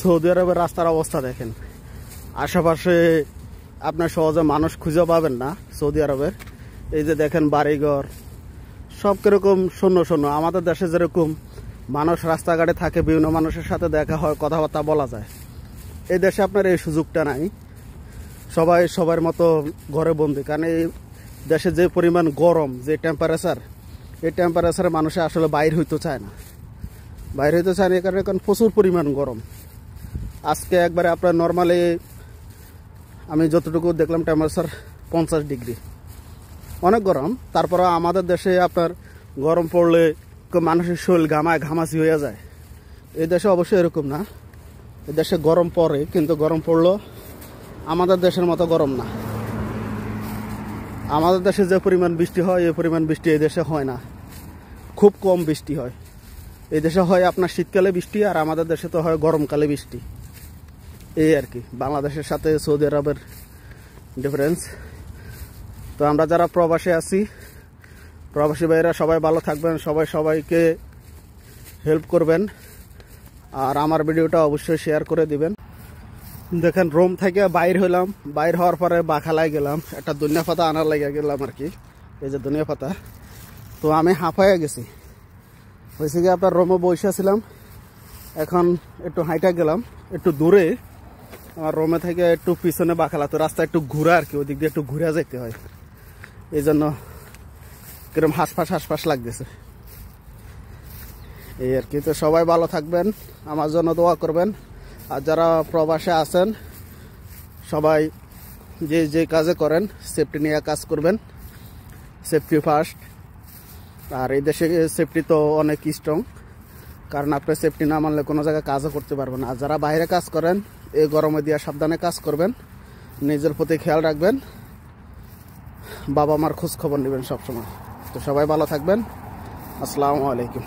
Saudi আরবের রাস্তার অবস্থা দেখেন, আশেপাশে আপনার সহজে মানুষ খুঁজে পাবেন না সৌদি আরবের। এই যে দেখেন বাড়িঘর সব কিরকম শূন্য শূন্য। আমাদের দেশে যেরকম মানুষ রাস্তাঘাটে থাকে, বিভিন্ন মানুষের সাথে দেখা হয়, কথাবার্তা বলা যায়, এই দেশে আপনার এই সুযোগটা নাই। সবাই সবার মতো ঘরে বন্দি, কারণ এই দেশে যে পরিমাণ গরম, যে টেম্পারেচার, এই টেম্পারেচারে মানুষে আসলে বাইর হইতে চায় না। বাইরে হইতে চায় না এই কারণে, কারণ প্রচুর পরিমাণ গরম। আজকে একবারে আপনার নর্মালি আমি যতটুকু দেখলাম টেম্পারেচার 50 ডিগ্রি, অনেক গরম। তারপরে আমাদের দেশে আপনার গরম পড়লে মানুষের শরীর ঘামাচি হয়ে যায়। এই দেশে অবশ্যই এরকম না, এই দেশে গরম পড়ে, কিন্তু গরম পড়লেও আমাদের দেশের মতো গরম না। আমাদের দেশে যে পরিমাণ বৃষ্টি হয় এই পরিমাণ বৃষ্টি এই দেশে হয় না, খুব কম বৃষ্টি হয়। এই দেশে হয় আপনার শীতকালে বৃষ্টি, আর আমাদের দেশে তো হয় গরমকালে বৃষ্টি। এই আর কি বাংলাদেশের সাথে সৌদি আরবের ডিফারেন্স। তো আমরা যারা প্রবাসে আছি, প্রবাসী ভাইরা সবাই ভালো থাকবেন, সবাই সবাইকে হেল্প করবেন, আর আমার ভিডিওটা অবশ্যই শেয়ার করে দিবেন। দেখেন রোম থেকে বাইর হইলাম, বাইর হওয়ার পরে বাখালায় গেলাম, একটা ধনিয়া পাতা আনার লেগে গেলাম আর কি। এই যে ধনিয়া পাতা, তো আমি হাঁপাইয়া গেছি। হয়েছে কি আপনার রোমে বসেছিলাম, এখন একটু হাইটা গেলাম একটু দূরে, আমার রোমে থেকে একটু পিছনে বাখালা, তো রাস্তা একটু ঘুরা আর কি, ওই দিক দিয়ে একটু ঘুরে যেতে হয়, এই জন্য কিরম হাঁসফাঁস লাগতেছে এই আর কি। তো সবাই ভালো থাকবেন, আমার জন্য দোয়া করবেন। আর যারা প্রবাসে আছেন সবাই যে যে কাজে করেন সেফটি নিয়ে কাজ করবেন, সেফটি ফার্স্ট। আর এই দেশে সেফটি তো অনেক স্ট্রং, কারণ আপনি সেফটি না মানলে কোনো জায়গায় কাজও করতে পারবেন না। আর যারা বাইরে কাজ করেন এই গরমে দিয়ে সাবধানে কাজ করবেন, নিজের প্রতি খেয়াল রাখবেন, বাবা মার খোঁজ খবর নেবেন সবসময়। তো সবাই ভালো থাকবেন, আসসালামু আলাইকুম।